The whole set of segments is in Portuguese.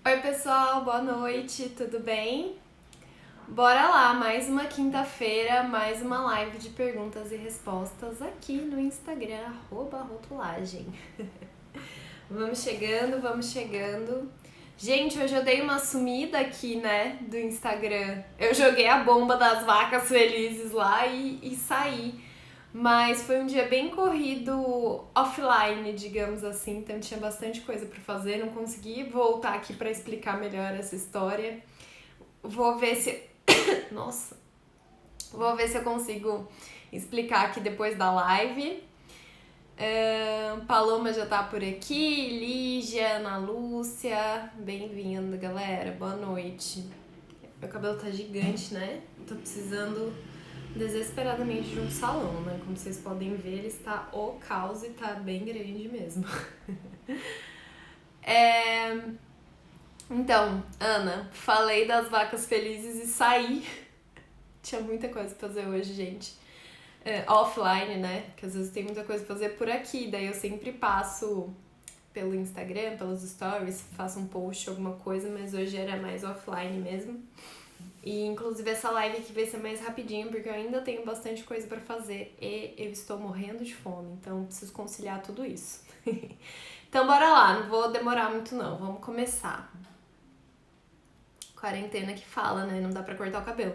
Oi pessoal, boa noite, tudo bem? Bora lá, mais uma quinta-feira, mais uma live de perguntas e respostas aqui no Instagram, @rotulagem. Vamos chegando, vamos chegando. Gente, hoje eu dei uma sumida aqui, né, do Instagram. Eu joguei a bomba das vacas felizes lá e saí. Mas foi um dia bem corrido offline, digamos assim, então tinha bastante coisa pra fazer, não consegui voltar aqui pra explicar melhor essa história. Vou ver se. Nossa! Vou ver se eu consigo explicar aqui depois da live. Paloma já tá por aqui, Lígia, Ana Lúcia, bem-vindo, galera, boa noite. Meu cabelo tá gigante, né? Tô precisando desesperadamente de um salão, né? Como vocês podem ver, ele está o caos e tá bem grande mesmo. Então, Ana, falei das vacas felizes e saí. Tinha muita coisa pra fazer hoje, gente. Offline, né? Que às vezes tem muita coisa pra fazer por aqui. Daí eu sempre passo pelo Instagram, pelos stories, faço um post, alguma coisa, mas hoje era mais offline mesmo. E inclusive essa live aqui vai ser mais rapidinho, porque eu ainda tenho bastante coisa pra fazer e eu estou morrendo de fome, então preciso conciliar tudo isso. Então bora lá, não vou demorar muito não, vamos começar. Quarentena que fala, né? Não dá pra cortar o cabelo.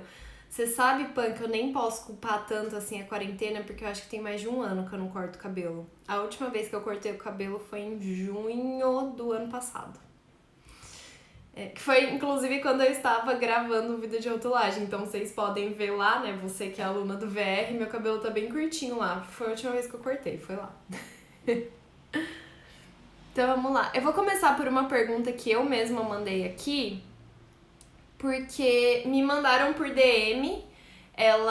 Você sabe, Pan, que eu nem posso culpar tanto assim a quarentena, porque eu acho que tem mais de um ano que eu não corto o cabelo. A última vez que eu cortei o cabelo foi em junho do ano passado. Que foi, inclusive, quando eu estava gravando o vídeo de rotulagem. Então, vocês podem ver lá, né? Você que é aluna do VR, meu cabelo tá bem curtinho lá. Foi a última vez que eu cortei, foi lá. Então, vamos lá. Eu vou começar por uma pergunta que eu mesma mandei aqui, porque me mandaram por DM. Eu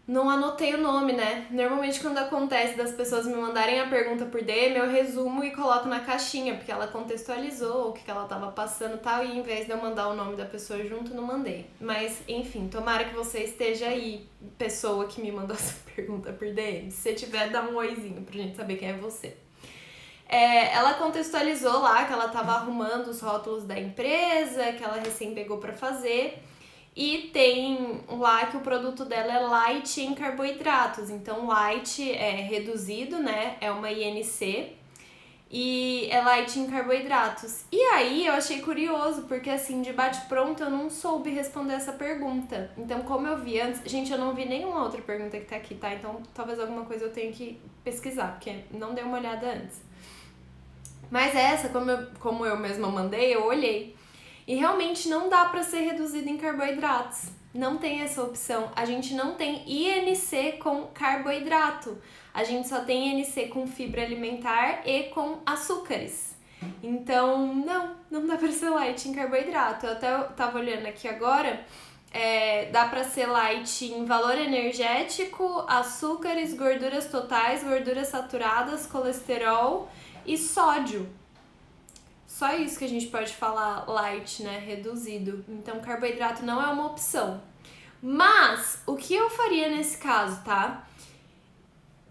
não anotei o nome, né? Normalmente quando acontece das pessoas me mandarem a pergunta por DM, eu resumo e coloco na caixinha, porque ela contextualizou o que ela tava passando e tal, e em vez de eu mandar o nome da pessoa junto, não mandei. Mas, enfim, tomara que você esteja aí, pessoa que me mandou essa pergunta por DM. Se você tiver, dá um oizinho pra gente saber quem é você. Ela contextualizou lá que ela tava arrumando os rótulos da empresa, que ela recém pegou pra fazer. E tem lá que o produto dela é light em carboidratos. Então, light é reduzido, né? É uma INC. E é light em carboidratos. E aí, eu achei curioso, porque assim, de bate-pronto, eu não soube responder essa pergunta. Então, como eu vi antes... Gente, eu não vi nenhuma outra pergunta que tá aqui, tá? Então, talvez alguma coisa eu tenha que pesquisar, porque não dei uma olhada antes. Mas essa, como eu mesma mandei, eu olhei. E realmente não dá para ser reduzido em carboidratos. Não tem essa opção. A gente não tem INC com carboidrato. A gente só tem INC com fibra alimentar e com açúcares. Então, não dá para ser light em carboidrato. Eu até tava olhando aqui agora, dá para ser light em valor energético, açúcares, gorduras totais, gorduras saturadas, colesterol e sódio. Só isso que a gente pode falar light, né? Reduzido. Então, carboidrato não é uma opção. Mas, o que eu faria nesse caso, tá?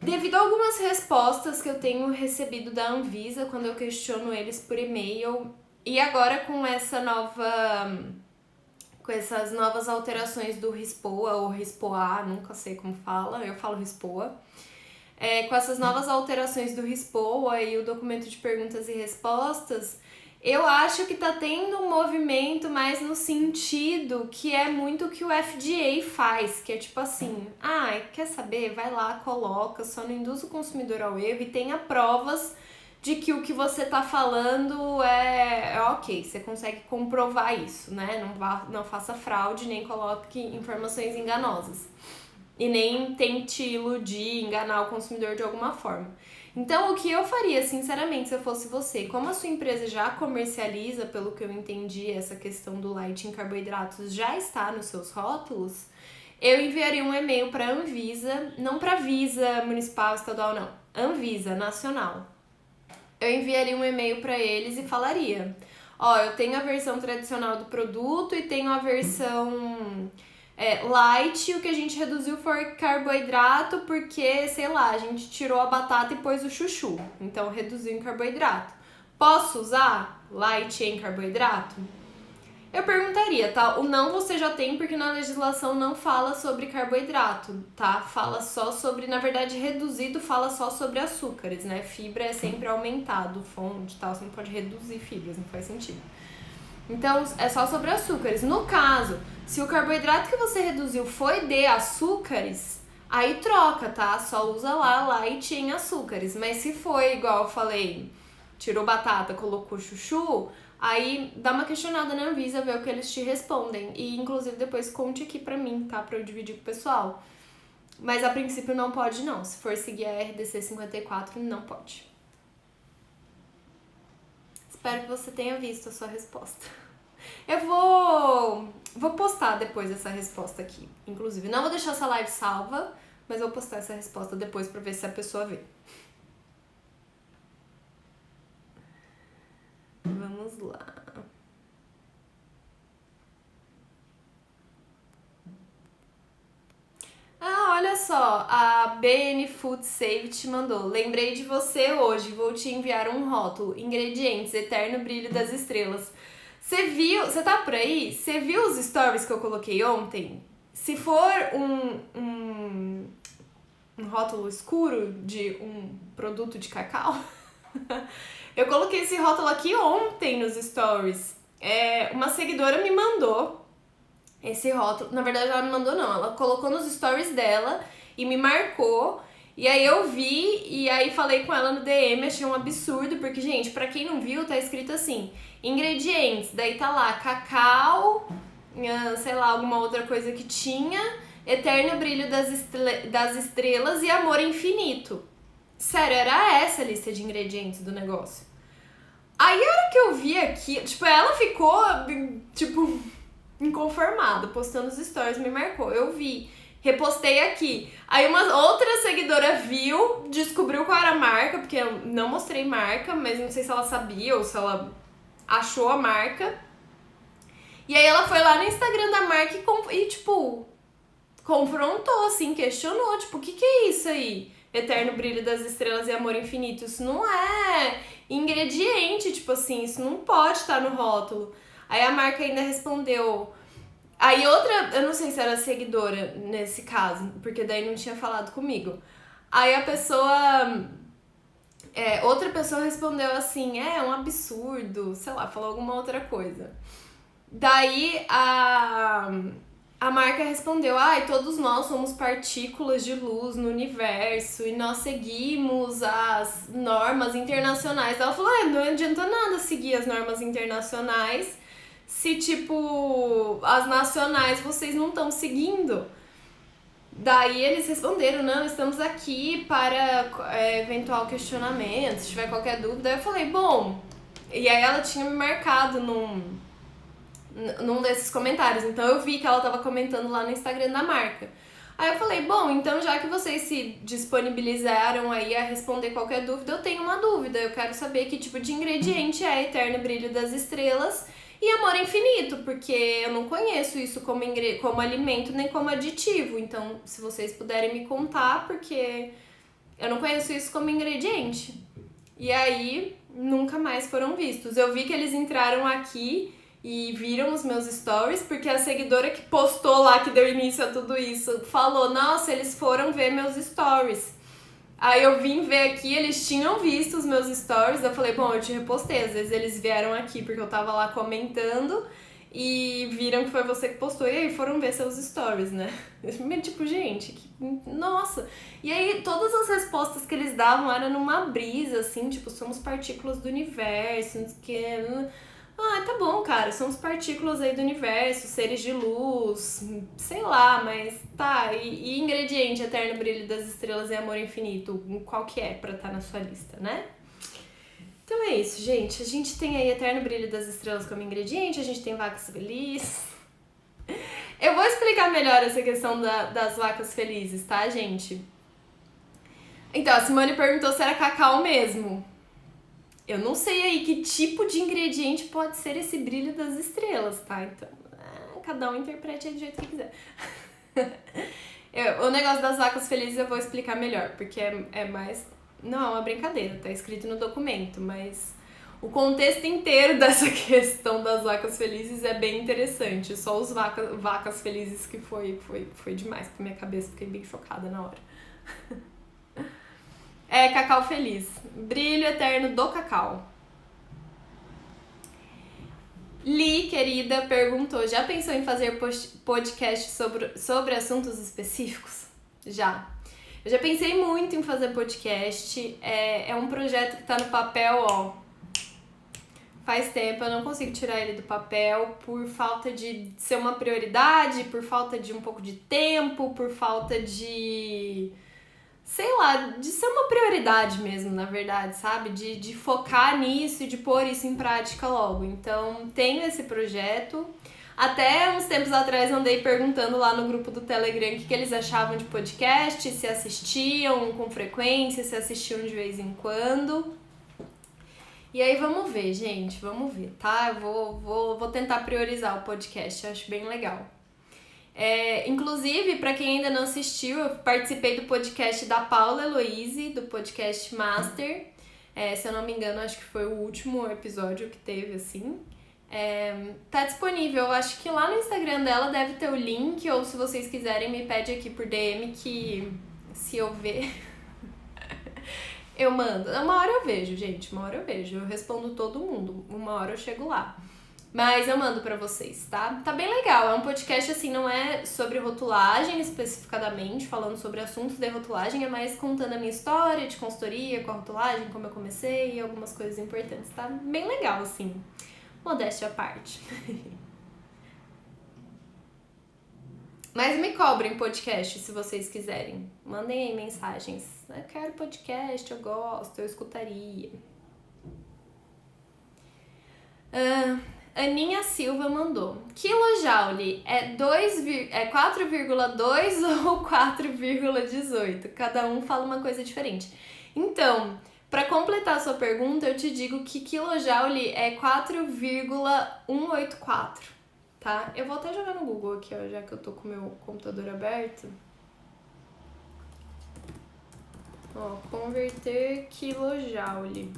Devido a algumas respostas que eu tenho recebido da Anvisa quando eu questiono eles por e-mail, e agora com essas novas alterações do RISPOA ou RISPOA, nunca sei como fala, eu falo RISPOA. Com essas novas alterações do RISPOA e o documento de perguntas e respostas, eu acho que tá tendo um movimento mais no sentido que é muito o que o FDA faz, que é tipo assim, quer saber? Vai lá, coloca, só não induz o consumidor ao erro e tenha provas de que o que você tá falando é ok, você consegue comprovar isso, né? Não faça fraude, nem coloque informações enganosas. E nem tente iludir, enganar o consumidor de alguma forma. Então, o que eu faria, sinceramente, se eu fosse você, como a sua empresa já comercializa, pelo que eu entendi, essa questão do light em carboidratos já está nos seus rótulos, eu enviaria um e-mail para a Anvisa, não para a Visa municipal, estadual, não, Anvisa, nacional. Eu enviaria um e-mail para eles e falaria, eu tenho a versão tradicional do produto e tenho a versão... light, o que a gente reduziu foi carboidrato porque, sei lá, a gente tirou a batata e pôs o chuchu, então reduziu em carboidrato. posso usar light em carboidrato? Eu perguntaria, tá? O não você já tem porque na legislação não fala sobre carboidrato, tá? Fala só sobre, na verdade, reduzido fala só sobre açúcares, né? Fibra é sempre aumentado, fonte e tal, você não pode reduzir fibras, não faz sentido. Então, é só sobre açúcares. No caso, se o carboidrato que você reduziu foi de açúcares, aí troca, tá? Só usa lá light em açúcares. Mas se foi, igual eu falei, tirou batata, colocou chuchu, aí dá uma questionada na Anvisa, ver o que eles te respondem. E, inclusive, depois conte aqui pra mim, tá? Pra eu dividir com o pessoal. Mas, a princípio, não pode, não. Se for seguir a RDC 54, não pode. Espero que você tenha visto a sua resposta. Eu vou postar depois essa resposta aqui. Inclusive, não vou deixar essa live salva, mas vou postar essa resposta depois pra ver se a pessoa vê. Vamos lá. Ah, olha só, a BN Food Save te mandou. Lembrei de você hoje, vou te enviar um rótulo. Ingredientes, eterno brilho das estrelas. Você viu, você tá por aí? Você viu os stories que eu coloquei ontem? Se for um rótulo escuro de um produto de cacau, eu coloquei esse rótulo aqui ontem nos stories. Uma seguidora me mandou esse rótulo. Na verdade, ela me mandou não, ela colocou nos stories dela e me marcou. E aí eu vi e aí falei com ela no DM, achei um absurdo, porque, gente, pra quem não viu, tá escrito assim, ingredientes, daí tá lá, cacau, sei lá, alguma outra coisa que tinha, eterno brilho das estrelas e amor infinito. Sério, era essa a lista de ingredientes do negócio. Aí a hora que eu vi aqui, tipo, ela ficou, tipo, inconformada, postando os stories, me marcou, eu vi. Repostei aqui. Aí uma outra seguidora viu, descobriu qual era a marca, porque eu não mostrei marca, mas não sei se ela sabia ou se ela achou a marca. E aí ela foi lá no Instagram da marca e tipo, confrontou, assim, questionou, tipo, o que é isso aí? Eterno brilho das estrelas e amor infinito. Isso não é ingrediente, tipo assim, isso não pode estar no rótulo. Aí a marca ainda respondeu... Aí outra, eu não sei se era seguidora nesse caso, porque daí não tinha falado comigo. Aí a pessoa, outra pessoa respondeu assim, é um absurdo, sei lá, falou alguma outra coisa. Daí a marca respondeu, todos nós somos partículas de luz no universo e nós seguimos as normas internacionais. Ela falou, não adianta nada seguir as normas internacionais se, tipo, as nacionais vocês não estão seguindo. Daí eles responderam, não, estamos aqui para eventual questionamento, se tiver qualquer dúvida. Aí eu falei, bom... E aí ela tinha me marcado num desses comentários, então eu vi que ela tava comentando lá no Instagram da marca. Aí eu falei, bom, então já que vocês se disponibilizaram aí a responder qualquer dúvida, eu tenho uma dúvida, eu quero saber que tipo de ingrediente é Eterno Brilho das Estrelas e Amor Infinito, porque eu não conheço isso como alimento nem como aditivo, então se vocês puderem me contar, porque eu não conheço isso como ingrediente. E aí, nunca mais foram vistos. Eu vi que eles entraram aqui e viram os meus stories, porque a seguidora que postou lá, que deu início a tudo isso, falou, nossa, eles foram ver meus stories. Aí eu vim ver aqui, eles tinham visto os meus stories, eu falei, bom, eu te repostei, às vezes eles vieram aqui porque eu tava lá comentando e viram que foi você que postou, e aí foram ver seus stories, né? Tipo, gente, nossa! E aí todas as respostas que eles davam eram numa brisa, assim, tipo, somos partículas do universo, não sei o que... tá bom, cara, somos partículas aí do universo, seres de luz, sei lá, mas tá, e ingrediente Eterno Brilho das Estrelas e Amor Infinito, qual que é pra estar na sua lista, né? Então é isso, gente, a gente tem aí Eterno Brilho das Estrelas como ingrediente, a gente tem vacas felizes. Eu vou explicar melhor essa questão das vacas felizes, tá, gente? Então, a Simone perguntou se era cacau mesmo. Eu não sei aí que tipo de ingrediente pode ser esse brilho das estrelas, tá? Então, cada um interprete aí do jeito que quiser. O negócio das vacas felizes eu vou explicar melhor, porque é mais... Não, é uma brincadeira, tá escrito no documento, mas O contexto inteiro dessa questão das vacas felizes é bem interessante. Só os vacas felizes que foi demais pra minha cabeça. Fiquei bem chocada na hora. Cacau feliz. Brilho eterno do cacau. Li, querida, perguntou: já pensou em fazer podcast sobre assuntos específicos? Já. Eu já pensei muito em fazer podcast. É um projeto que tá no papel, ó. Faz tempo, eu não consigo tirar ele do papel por falta de ser uma prioridade, por falta de um pouco de tempo, por falta de... sei lá, de ser uma prioridade mesmo, na verdade, sabe? De focar nisso e de pôr isso em prática logo. Então, tenho esse projeto. Até uns tempos atrás andei perguntando lá no grupo do Telegram o que eles achavam de podcast, se assistiam com frequência, se assistiam de vez em quando. E aí vamos ver, gente, vamos ver, tá? Eu vou tentar priorizar o podcast, eu acho bem legal. Inclusive, para quem ainda não assistiu, eu participei do podcast da Paula Eloise, do podcast Master. Se eu não me engano, acho que foi o último episódio que teve, assim. Tá disponível, eu acho que lá no Instagram dela deve ter o link, ou se vocês quiserem, me pede aqui por DM que se eu ver... eu mando. Uma hora eu vejo, gente. Uma hora eu vejo. Eu respondo todo mundo. Uma hora eu chego lá. Mas eu mando pra vocês, tá? Tá bem legal. É um podcast, assim, não é sobre rotulagem especificadamente, falando sobre assuntos de rotulagem, é mais contando a minha história de consultoria com a rotulagem, como eu comecei e algumas coisas importantes, tá? Bem legal, assim. Modéstia à parte. Mas me cobrem podcast se vocês quiserem. Mandem aí mensagens. Eu quero podcast, eu gosto, eu escutaria. Aninha Silva mandou: quilojoule é 4,2 ou 4,18? Cada um fala uma coisa diferente. Então, para completar a sua pergunta, eu te digo que quilojoule é 4,184. Tá? Eu vou até jogar no Google aqui, ó, já que eu tô com o meu computador aberto. Ó, converter quilojoule.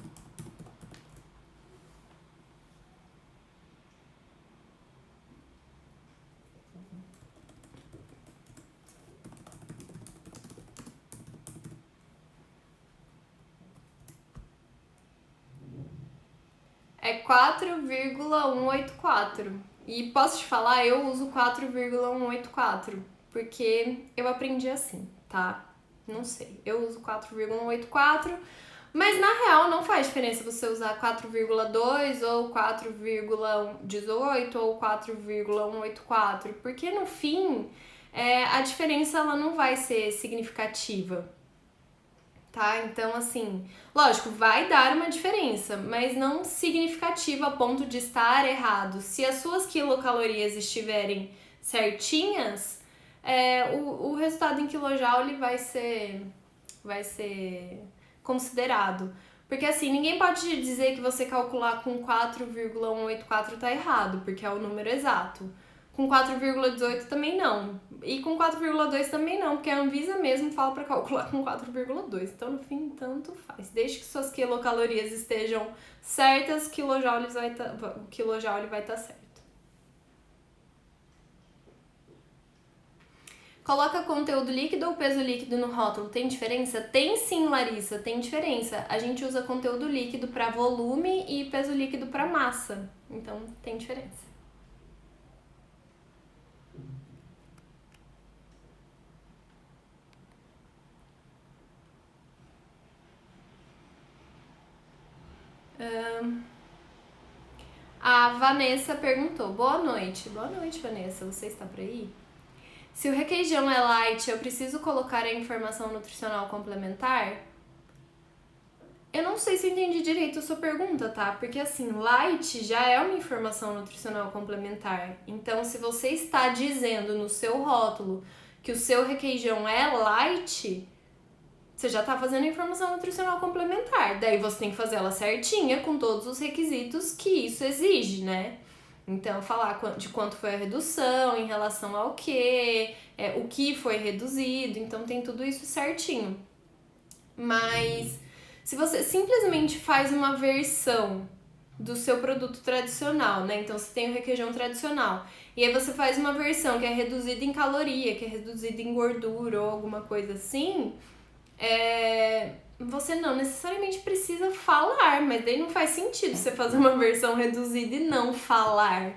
É 4,184. E posso te falar, eu uso 4,184, porque eu aprendi assim, tá? Não sei, eu uso 4,184, mas na real não faz diferença você usar 4,2 ou 4,18 ou 4,184, porque no fim a diferença ela não vai ser significativa. Tá? Então, assim, lógico, vai dar uma diferença, mas não significativa a ponto de estar errado. Se as suas quilocalorias estiverem certinhas, o resultado em quilojoule vai ser considerado. Porque, assim, ninguém pode dizer que você calcular com 4,184 tá errado, porque é o número exato. Com 4,18 também não. E com 4,2 também não, porque a Anvisa mesmo fala para calcular com 4,2. Então, no fim, tanto faz. Desde que suas quilocalorias estejam certas, o quilojoule vai estar certo. Coloca conteúdo líquido ou peso líquido no rótulo, tem diferença? Tem sim, Larissa, tem diferença. A gente usa conteúdo líquido para volume e peso líquido para massa. Então, tem diferença. A Vanessa perguntou: boa noite. Boa noite, Vanessa. Você está por aí? Se o requeijão é light, eu preciso colocar a informação nutricional complementar? Eu não sei se eu entendi direito a sua pergunta, tá? Porque assim, light já é uma informação nutricional complementar. Então, se você está dizendo no seu rótulo que o seu requeijão é light, você já tá fazendo a informação nutricional complementar. Daí você tem que fazer ela certinha, com todos os requisitos que isso exige, né? Então, falar de quanto foi a redução, em relação ao quê, o que foi reduzido. Então, tem tudo isso certinho. Mas, se você simplesmente faz uma versão do seu produto tradicional, né? Então você tem o requeijão tradicional. E aí você faz uma versão que é reduzida em caloria, que é reduzida em gordura ou alguma coisa assim. Você não necessariamente precisa falar, mas daí não faz sentido você fazer uma versão reduzida e não falar.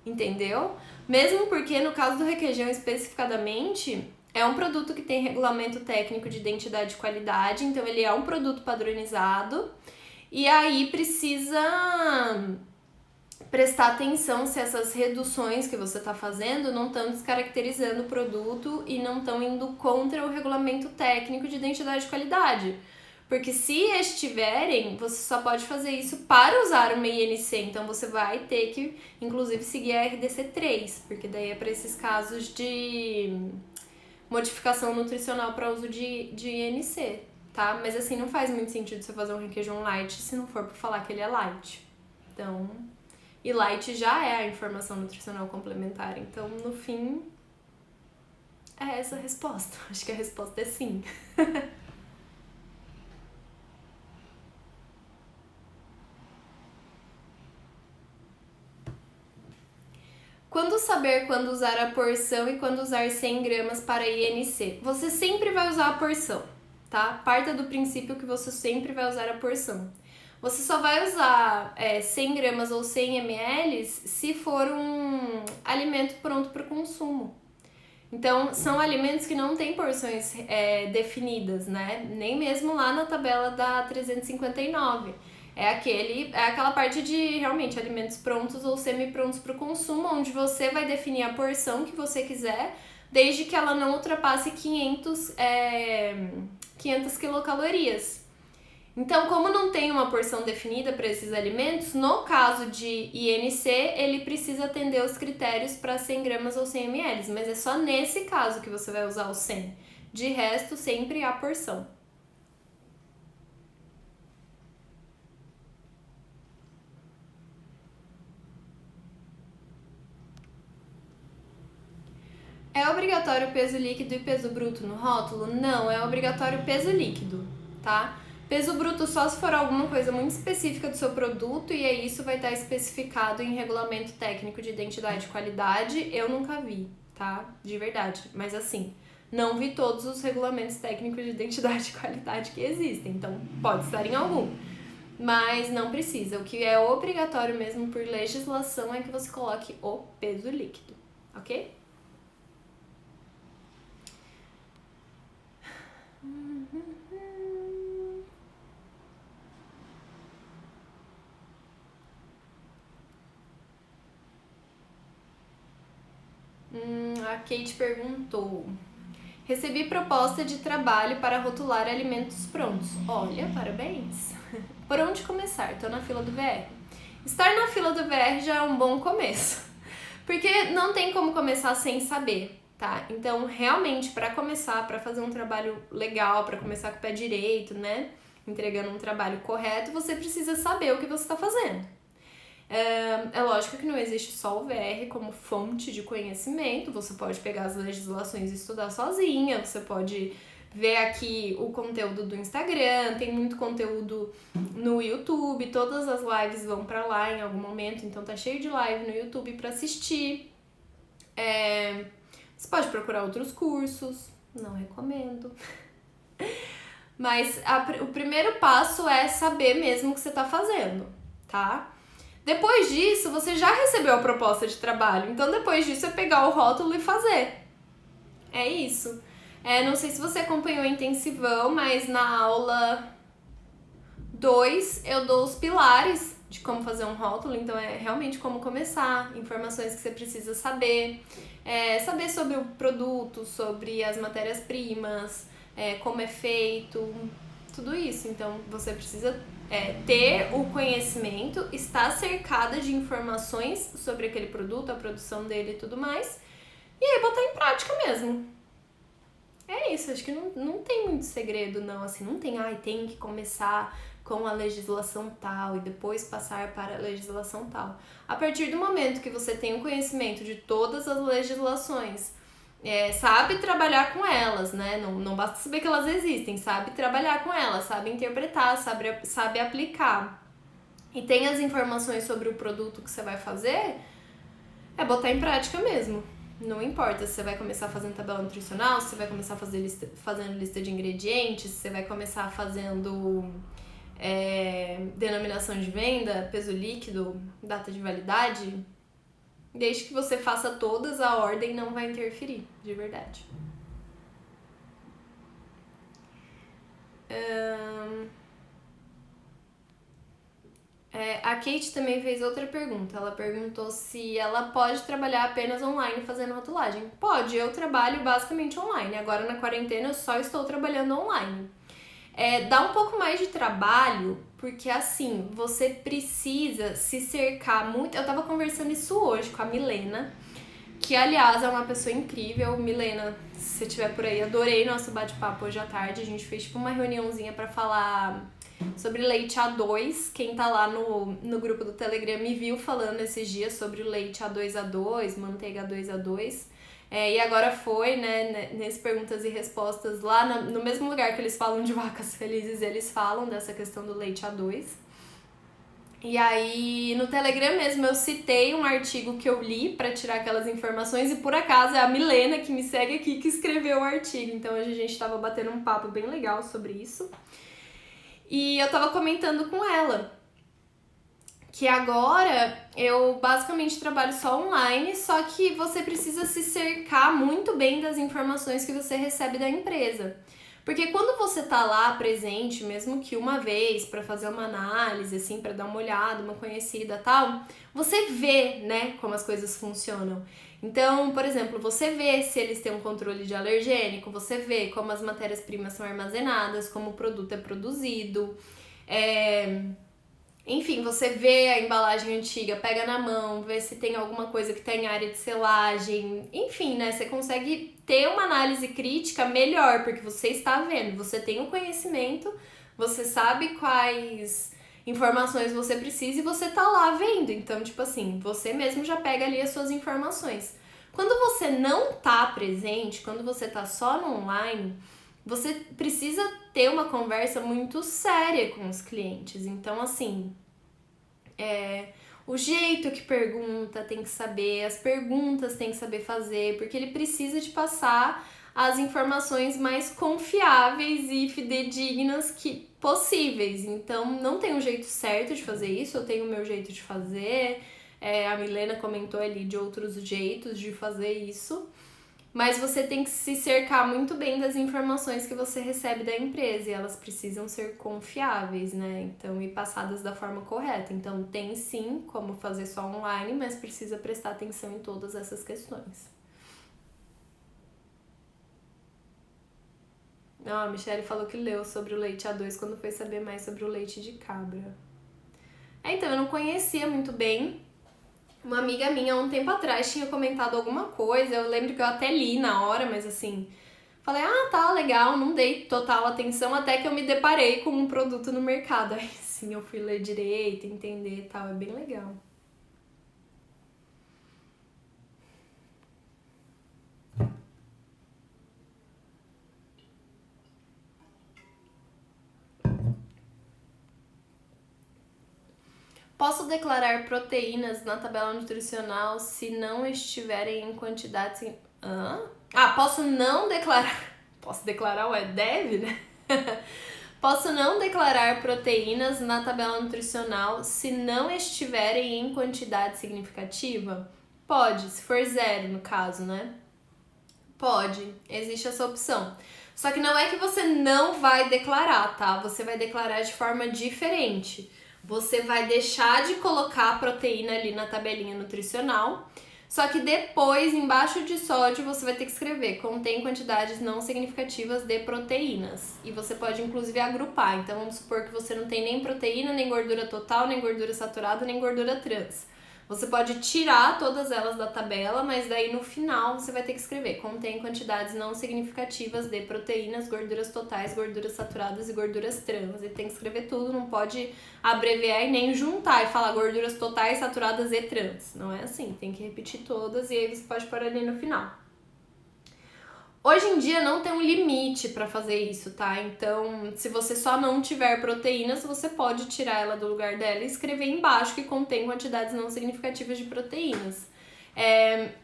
Entendeu? Mesmo porque no caso do requeijão especificadamente, é um produto que tem regulamento técnico de identidade e qualidade, então ele é um produto padronizado. E aí precisa prestar atenção se essas reduções que você está fazendo não estão descaracterizando o produto e não estão indo contra o regulamento técnico de identidade e qualidade. Porque se estiverem, você só pode fazer isso para usar uma INC, então você vai ter que, inclusive, seguir a RDC 3, porque daí é para esses casos de modificação nutricional para uso de INC, tá? Mas assim, não faz muito sentido você fazer um requeijão light se não for para falar que ele é light. Então, e light já é a informação nutricional complementar, então no fim é essa a resposta. Acho que a resposta é sim. Quando saber quando usar a porção e quando usar 100 gramas para INC? Você sempre vai usar a porção, tá? Parta do princípio que você sempre vai usar a porção. Você só vai usar 100 gramas ou 100 ml se for um alimento pronto para o consumo. Então, são alimentos que não têm porções definidas, né? Nem mesmo lá na tabela da 359. É aquela parte de realmente alimentos prontos ou semi-prontos para o consumo, onde você vai definir a porção que você quiser, desde que ela não ultrapasse 500 quilocalorias. Então, como não tem uma porção definida para esses alimentos, no caso de INC, ele precisa atender os critérios para 100 gramas ou 100 ml, mas é só nesse caso que você vai usar o 100. De resto, sempre a porção. É obrigatório o peso líquido e peso bruto no rótulo? Não, é obrigatório o peso líquido, tá? Peso bruto só se for alguma coisa muito específica do seu produto e aí isso vai estar especificado em regulamento técnico de identidade e qualidade. Eu nunca vi, tá? De verdade. Mas assim, não vi todos os regulamentos técnicos de identidade e qualidade que existem, então pode estar em algum. Mas não precisa. O que é obrigatório mesmo por legislação é que você coloque o peso líquido, ok? A Kate perguntou: recebi proposta de trabalho para rotular alimentos prontos. Olha, parabéns! Por onde começar? Tô na fila do VR. Estar na fila do VR já é um bom começo, porque não tem como começar sem saber, tá? Então, realmente, para começar, para fazer um trabalho legal, para começar com o pé direito, né? Entregando um trabalho correto, você precisa saber o que você está fazendo. É lógico que não existe só o VR como fonte de conhecimento, você pode pegar as legislações e estudar sozinha, você pode ver aqui o conteúdo do Instagram, tem muito conteúdo no YouTube, todas as lives vão pra lá em algum momento, então tá cheio de live no YouTube pra assistir. Você pode procurar outros cursos, não recomendo. Mas o primeiro passo é saber mesmo o que você tá fazendo, tá? Depois disso, você já recebeu a proposta de trabalho. Então, depois disso, é pegar o rótulo e fazer. É isso. Não sei se você acompanhou o intensivão, mas na aula 2 eu dou os pilares de como fazer um rótulo. Então, é realmente como começar, informações que você precisa saber. Saber sobre o produto, sobre as matérias-primas, como é feito, tudo isso. Então, você precisa ter o conhecimento, estar cercada de informações sobre aquele produto, a produção dele e tudo mais, e aí botar em prática mesmo. É isso, acho que não tem muito segredo, não, assim, não tem, tem que começar com a legislação tal e depois passar para a legislação tal. A partir do momento que você tem o conhecimento de todas as legislações, sabe trabalhar com elas, né? Não basta saber que elas existem, sabe trabalhar com elas, sabe interpretar, sabe aplicar. e tem as informações sobre o produto que você vai fazer, é botar em prática mesmo. Não importa se você vai começar fazendo tabela nutricional, se você vai começar fazendo lista de ingredientes, se você vai começar fazendo denominação de venda, peso líquido, data de validade. Desde que você faça todas, a ordem não vai interferir, de verdade. A Kate também fez outra pergunta. Ela perguntou se ela pode trabalhar apenas online fazendo rotulagem. Pode, eu trabalho basicamente online. Agora na quarentena eu só estou trabalhando online. Dá um pouco mais de trabalho, porque assim, você precisa se cercar muito. Eu tava conversando isso hoje com a Milena, que aliás é uma pessoa incrível. Milena, se você estiver por aí, adorei nosso bate-papo hoje à tarde. A gente fez tipo uma reuniãozinha pra falar sobre leite A2. Quem tá lá no grupo do Telegram me viu falando esses dias sobre o leite A2A2, manteiga A2A2. E agora foi, né, nesse perguntas e respostas, lá no mesmo lugar que eles falam de vacas felizes, eles falam dessa questão do leite A2. E aí, no Telegram mesmo, eu citei um artigo que eu li pra tirar aquelas informações e por acaso é a Milena, que me segue aqui, que escreveu o artigo. Então hoje a gente tava batendo um papo bem legal sobre isso. E eu tava comentando com ela que agora eu basicamente trabalho só online, só que você precisa se cercar muito bem das informações que você recebe da empresa. Porque quando você tá lá presente, mesmo que uma vez para fazer uma análise, assim, para dar uma olhada, uma conhecida, tal, você vê, né, como as coisas funcionam. Então, por exemplo, você vê se eles têm um controle de alergênico, você vê como as matérias-primas são armazenadas, como o produto é produzido, enfim, você vê a embalagem antiga, pega na mão, vê se tem alguma coisa que tá em área de selagem. Enfim, né? Você consegue ter uma análise crítica melhor, porque você está vendo, você tem o conhecimento, você sabe quais informações você precisa e você tá lá vendo. Então, tipo assim, você mesmo já pega ali as suas informações. Quando você não tá presente, quando você tá só no online, você precisa ter uma conversa muito séria com os clientes. Então, assim, o jeito que pergunta tem que saber, as perguntas tem que saber fazer, porque ele precisa de passar as informações mais confiáveis e fidedignas possíveis. Então, não tem um jeito certo de fazer isso, eu tenho o meu jeito de fazer. A Milena comentou ali de outros jeitos de fazer isso. Mas você tem que se cercar muito bem das informações que você recebe da empresa e elas precisam ser confiáveis, né? Então, e passadas da forma correta. Então, tem sim como fazer só online, mas precisa prestar atenção em todas essas questões. A Michelle falou que leu sobre o leite A2 quando foi saber mais sobre o leite de cabra. Então, eu não conhecia muito bem. Uma amiga minha, há um tempo atrás, tinha comentado alguma coisa. Eu lembro que eu até li na hora, mas assim, falei, tá, legal, não dei total atenção até que eu me deparei com um produto no mercado. Aí sim, eu fui ler direito, entender e tal, é bem legal. Posso declarar proteínas na tabela nutricional se não estiverem em quantidades... posso não declarar... Posso declarar, deve, né? Posso não declarar proteínas na tabela nutricional se não estiverem em quantidade significativa? Pode, se for zero no caso, né? Pode, existe essa opção. Só que não é que você não vai declarar, tá? Você vai declarar de forma diferente. Você vai deixar de colocar a proteína ali na tabelinha nutricional, só que depois, embaixo de sódio, você vai ter que escrever contém quantidades não significativas de proteínas. E você pode, inclusive, agrupar. Então, vamos supor que você não tem nem proteína, nem gordura total, nem gordura saturada, nem gordura trans. Você pode tirar todas elas da tabela, mas daí no final você vai ter que escrever contém quantidades não significativas de proteínas, gorduras totais, gorduras saturadas e gorduras trans. E tem que escrever tudo, não pode abreviar e nem juntar e falar gorduras totais, saturadas e trans. Não é assim, tem que repetir todas e aí você pode pôr ali no final. Hoje em dia não tem um limite pra fazer isso, tá? Então, se você só não tiver proteínas, você pode tirar ela do lugar dela e escrever embaixo que contém quantidades não significativas de proteínas.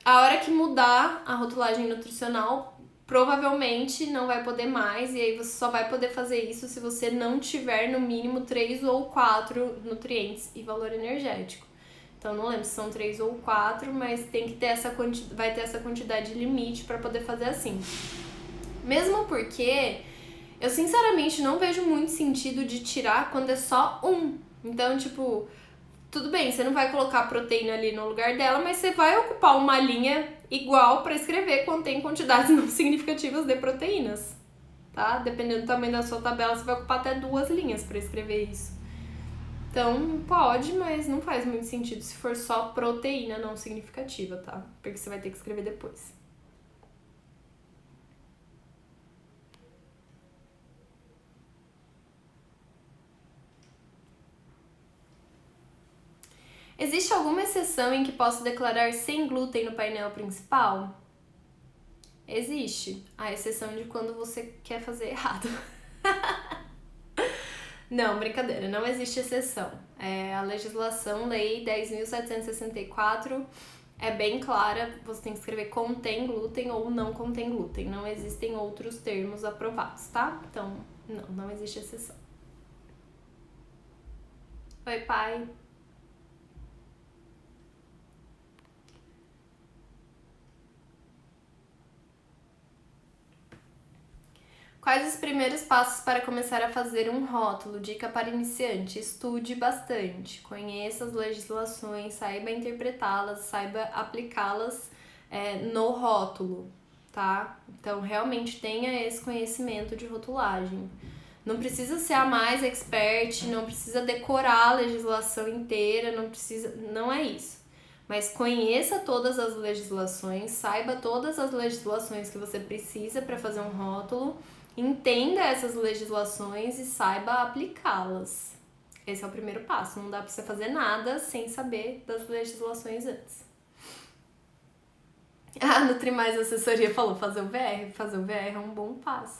A hora que mudar a rotulagem nutricional, provavelmente não vai poder mais, e aí você só vai poder fazer isso se você não tiver no mínimo 3 ou 4 nutrientes e valor energético. Então não lembro se são 3 ou 4, mas tem que ter vai ter essa quantidade limite para poder fazer assim. Mesmo porque eu sinceramente não vejo muito sentido de tirar quando é só um. Então, tipo, tudo bem, você não vai colocar a proteína ali no lugar dela, mas você vai ocupar uma linha igual para escrever contém quantidades não significativas de proteínas, tá? Dependendo do tamanho da sua tabela, você vai ocupar até 2 linhas para escrever isso. Então, pode, mas não faz muito sentido se for só proteína não significativa, tá? Porque você vai ter que escrever depois. Existe alguma exceção em que posso declarar sem glúten no painel principal? Existe. A exceção de quando você quer fazer errado. Não, brincadeira, não existe exceção. A legislação, lei 10.764, é bem clara, você tem que escrever contém glúten ou não contém glúten. Não existem outros termos aprovados, tá? Então, não existe exceção. Oi, pai. Quais os primeiros passos para começar a fazer um rótulo? Dica para iniciante: estude bastante, conheça as legislações, saiba interpretá-las, saiba aplicá-las no rótulo, tá? Então, realmente tenha esse conhecimento de rotulagem. Não precisa ser a mais expert, não precisa decorar a legislação inteira, não é isso. Mas conheça todas as legislações, saiba todas as legislações que você precisa para fazer um rótulo, entenda essas legislações e saiba aplicá-las. Esse é o primeiro passo. Não dá pra você fazer nada sem saber das legislações antes. A Nutrimais Assessoria falou fazer o VR. Fazer o VR é um bom passo.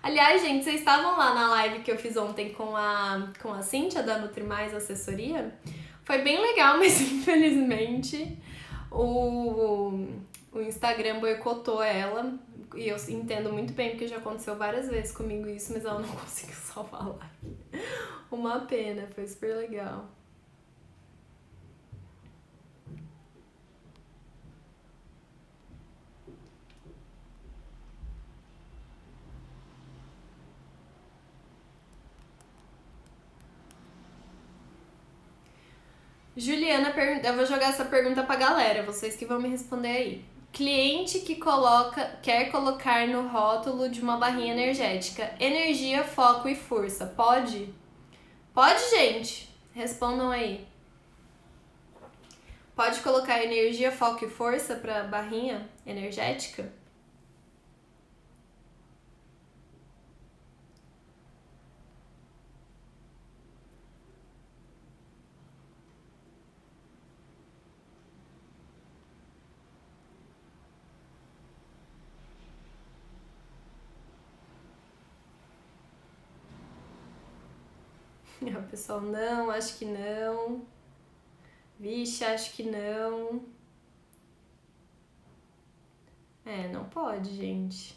Aliás, gente, vocês estavam lá na live que eu fiz ontem com a Cíntia da Nutrimais Assessoria? Foi bem legal, mas infelizmente o Instagram boicotou ela. E eu entendo muito bem, porque já aconteceu várias vezes comigo isso, mas ela não conseguiu salvar a live. Uma pena, foi super legal. Juliana pergunta, eu vou jogar essa pergunta pra galera, vocês que vão me responder aí. Cliente que quer colocar no rótulo de uma barrinha energética energia, foco e força, pode? Pode, gente? Respondam aí. Pode colocar energia, foco e força pra barrinha energética? O pessoal, não, acho que não. Vixe, acho que não. Não pode, gente.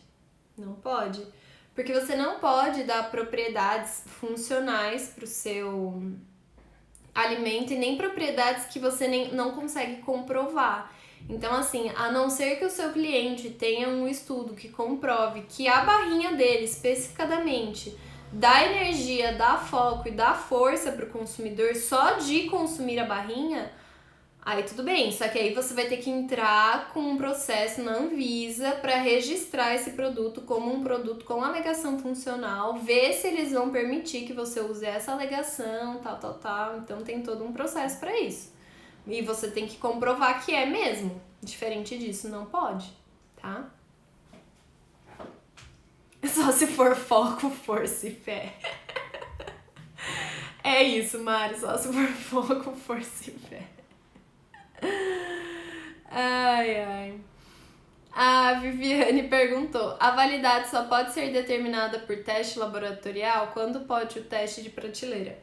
Não pode. Porque você não pode dar propriedades funcionais pro seu alimento e nem propriedades que você não consegue comprovar. Então, assim, a não ser que o seu cliente tenha um estudo que comprove que a barrinha dele, especificadamente, dá energia, dá foco e dá força para o consumidor só de consumir a barrinha, aí tudo bem. Só que aí você vai ter que entrar com um processo na Anvisa para registrar esse produto como um produto com alegação funcional, ver se eles vão permitir que você use essa alegação, tal. Então tem todo um processo para isso. E você tem que comprovar que é mesmo. Diferente disso, não pode, tá? Só se for foco, força e fé. É isso, Mari. Só se for foco, força e fé. Ai. A Viviane perguntou: a validade só pode ser determinada por teste laboratorial? Quando pode o teste de prateleira?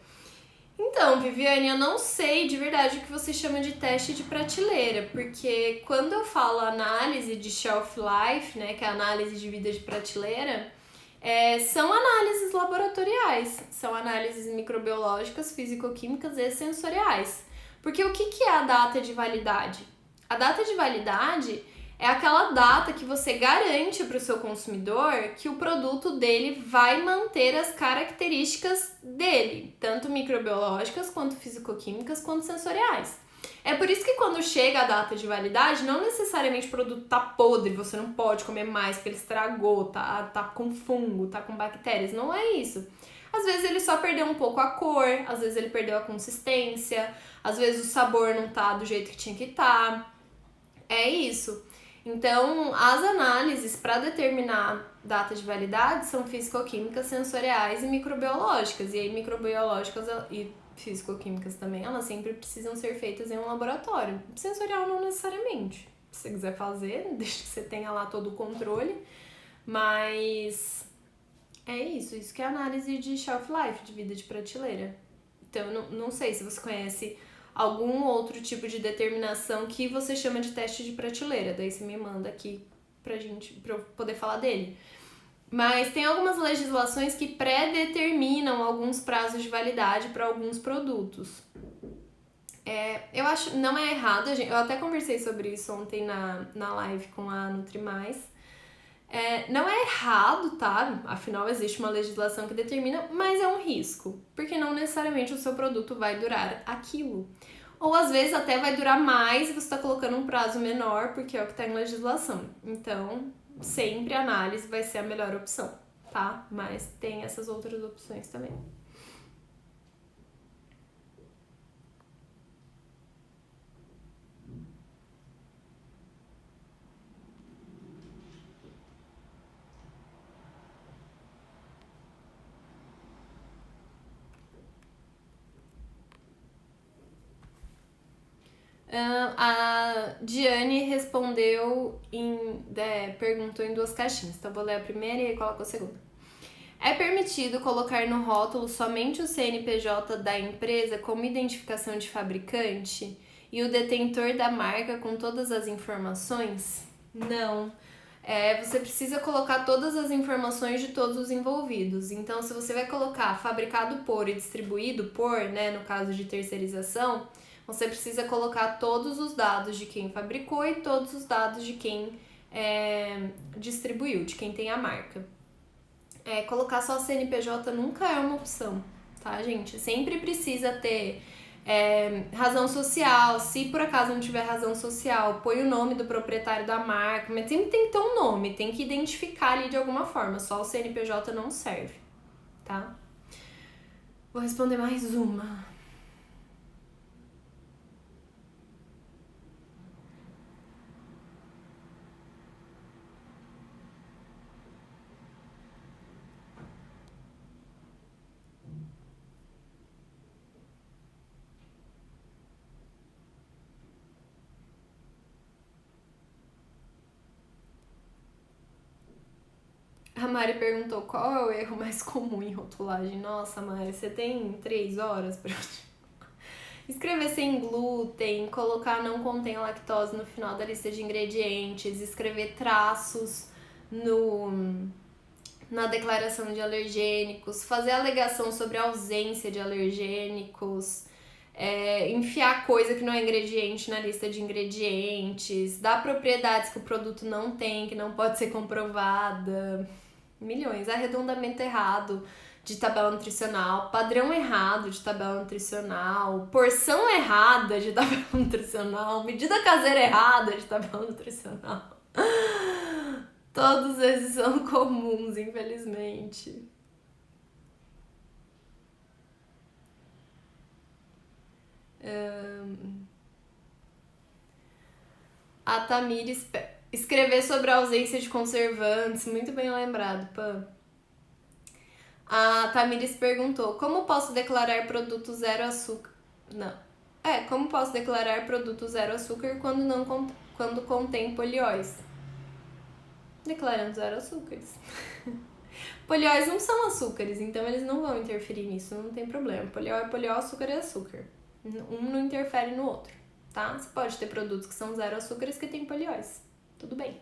Então, Viviane, eu não sei de verdade o que você chama de teste de prateleira, porque quando eu falo análise de shelf life, né, que é a análise de vida de prateleira, são análises laboratoriais, são análises microbiológicas, físico-químicas e sensoriais. Porque o que é a data de validade? A data de validade é aquela data que você garante para o seu consumidor que o produto dele vai manter as características dele, tanto microbiológicas, quanto físico-químicas, quanto sensoriais. É por isso que quando chega a data de validade, não necessariamente o produto tá podre, você não pode comer mais porque ele estragou, tá com fungo, tá com bactérias. Não é isso. Às vezes ele só perdeu um pouco a cor, às vezes ele perdeu a consistência, às vezes o sabor não tá do jeito que tinha que estar. É isso. Então, as análises para determinar data de validade são físico-químicas, sensoriais e microbiológicas. E aí, microbiológicas e físico-químicas também, elas sempre precisam ser feitas em um laboratório. Sensorial não necessariamente. Se você quiser fazer, desde que você tenha lá todo o controle. Mas é isso que é análise de shelf life, de vida de prateleira. Então, não sei se você conhece algum outro tipo de determinação que você chama de teste de prateleira. Daí você me manda aqui pra eu poder falar dele. Mas tem algumas legislações que pré-determinam alguns prazos de validade para alguns produtos. Eu acho, não é errado, eu até conversei sobre isso ontem na live com a Nutrimais. Não é errado, tá? Afinal, existe uma legislação que determina, mas é um risco, porque não necessariamente o seu produto vai durar aquilo. Ou às vezes até vai durar mais e você está colocando um prazo menor, porque é o que está em legislação. Então, sempre a análise vai ser a melhor opção, tá? Mas tem essas outras opções também. A Diane respondeu perguntou em 2 caixinhas, então vou ler a primeira e aí coloco a segunda. É permitido colocar no rótulo somente o CNPJ da empresa como identificação de fabricante e o detentor da marca com todas as informações? Não. Você precisa colocar todas as informações de todos os envolvidos. Então, se você vai colocar fabricado por e distribuído por, né, no caso de terceirização, você precisa colocar todos os dados de quem fabricou e todos os dados de quem distribuiu, de quem tem a marca. Colocar só CNPJ nunca é uma opção, tá, gente? Sempre precisa ter razão social. Se por acaso não tiver razão social, põe o nome do proprietário da marca, mas sempre tem que ter um nome, tem que identificar ali de alguma forma. Só o CNPJ não serve, tá? Vou responder mais uma. A Mari perguntou qual é o erro mais comum em rotulagem. Nossa, Mari, você tem 3 horas pra escrever sem glúten, colocar não contém lactose no final da lista de ingredientes, escrever traços na declaração de alergênicos, fazer alegação sobre a ausência de alergênicos, enfiar coisa que não é ingrediente na lista de ingredientes, dar propriedades que o produto não tem, que não pode ser comprovada. Milhões. Arredondamento errado de tabela nutricional, padrão errado de tabela nutricional, porção errada de tabela nutricional, medida caseira errada de tabela nutricional. Todos esses são comuns, infelizmente. A Tamires escrever sobre a ausência de conservantes, muito bem lembrado, Pam. A Tamires perguntou: como posso declarar produto zero açúcar? Não. Como posso declarar produto zero açúcar quando contém polióis? declarando 0 açúcares. Polióis não são açúcares, então eles não vão interferir nisso, não tem problema. Poliol é poliol, açúcar é açúcar. Um não interfere no outro, tá? Você pode ter produtos que são 0 açúcares que tem polióis. Tudo bem.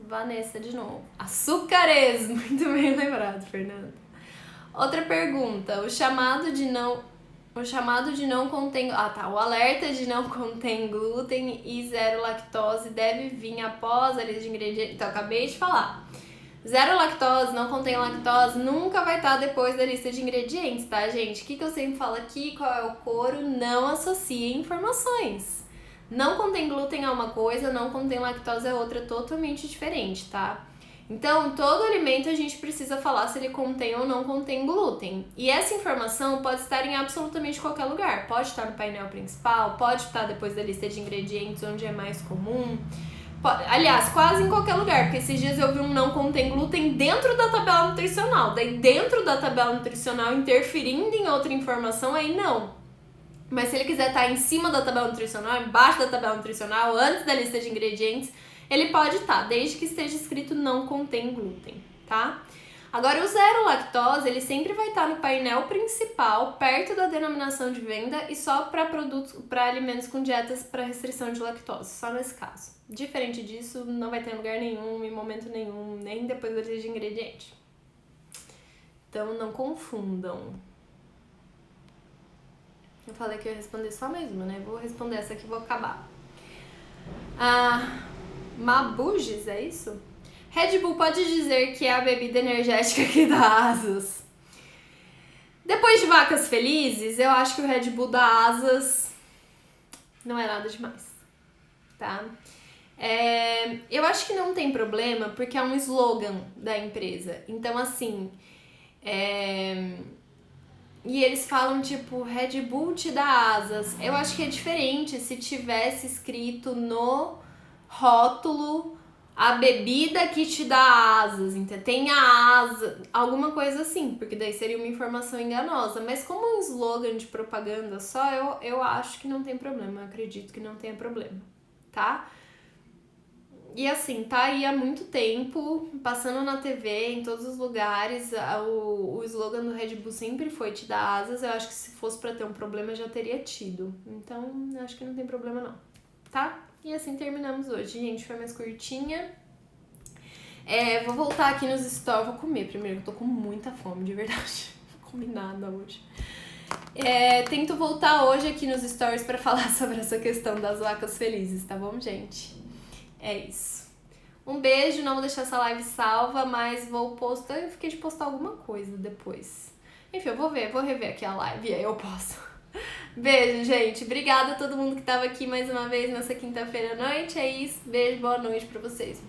Vanessa de novo. Açúcares! Muito bem lembrado, Fernanda. Outra pergunta. O chamado de não contém... O alerta de não contém glúten e 0 lactose deve vir após a lista de ingredientes. Então, eu acabei de falar. 0 lactose, não contém lactose, nunca vai estar depois da lista de ingredientes, tá, gente? O que eu sempre falo aqui, qual é o coro? Não associe informações. Não contém glúten é uma coisa, não contém lactose é outra, totalmente diferente, tá? Então, todo alimento a gente precisa falar se ele contém ou não contém glúten. E essa informação pode estar em absolutamente qualquer lugar. Pode estar no painel principal, pode estar depois da lista de ingredientes, onde é mais comum. Aliás, quase em qualquer lugar, porque esses dias eu vi um não contém glúten dentro da tabela nutricional. Daí, dentro da tabela nutricional, interferindo em outra informação, aí não. Mas se ele quiser estar em cima da tabela nutricional, embaixo da tabela nutricional, antes da lista de ingredientes, ele pode estar, desde que esteja escrito não contém glúten, tá? Agora, o 0 lactose, ele sempre vai estar no painel principal, perto da denominação de venda e só para produtos, para alimentos com dietas para restrição de lactose, só nesse caso. Diferente disso, não vai ter em lugar nenhum, em momento nenhum, nem depois da lista de ingredientes. Então, não confundam. Eu falei que eu ia responder só mais uma, né? Vou responder essa aqui e vou acabar. Mabuges, é isso? Red Bull pode dizer que é a bebida energética que dá asas. Depois de Vacas Felizes, eu acho que o Red Bull dá asas não é nada demais, tá? Eu acho que não tem problema, porque é um slogan da empresa. Então, assim... E eles falam, tipo, Red Bull te dá asas. Eu acho que é diferente se tivesse escrito no rótulo a bebida que te dá asas, entendeu? Tem a asa, alguma coisa assim, porque daí seria uma informação enganosa. Mas como um slogan de propaganda só, eu acho que não tem problema. Eu acredito que não tenha problema, tá? E assim, tá aí há muito tempo, passando na TV, em todos os lugares, o slogan do Red Bull sempre foi te dar asas. Eu acho que se fosse pra ter um problema, já teria tido. Então, eu acho que não tem problema não, tá? E assim terminamos hoje, gente, foi mais curtinha. Vou voltar aqui nos stories, vou comer primeiro, que eu tô com muita fome, de verdade. Não comi nada hoje. Tento voltar hoje aqui nos stories pra falar sobre essa questão das vacas felizes, tá bom, gente? É isso. Um beijo, não vou deixar essa live salva, mas vou postar. Eu fiquei de postar alguma coisa depois. Enfim, eu vou rever aqui a live e aí eu posto. Beijo, gente. Obrigada a todo mundo que tava aqui mais uma vez nessa quinta-feira à noite. É isso. Beijo, boa noite pra vocês.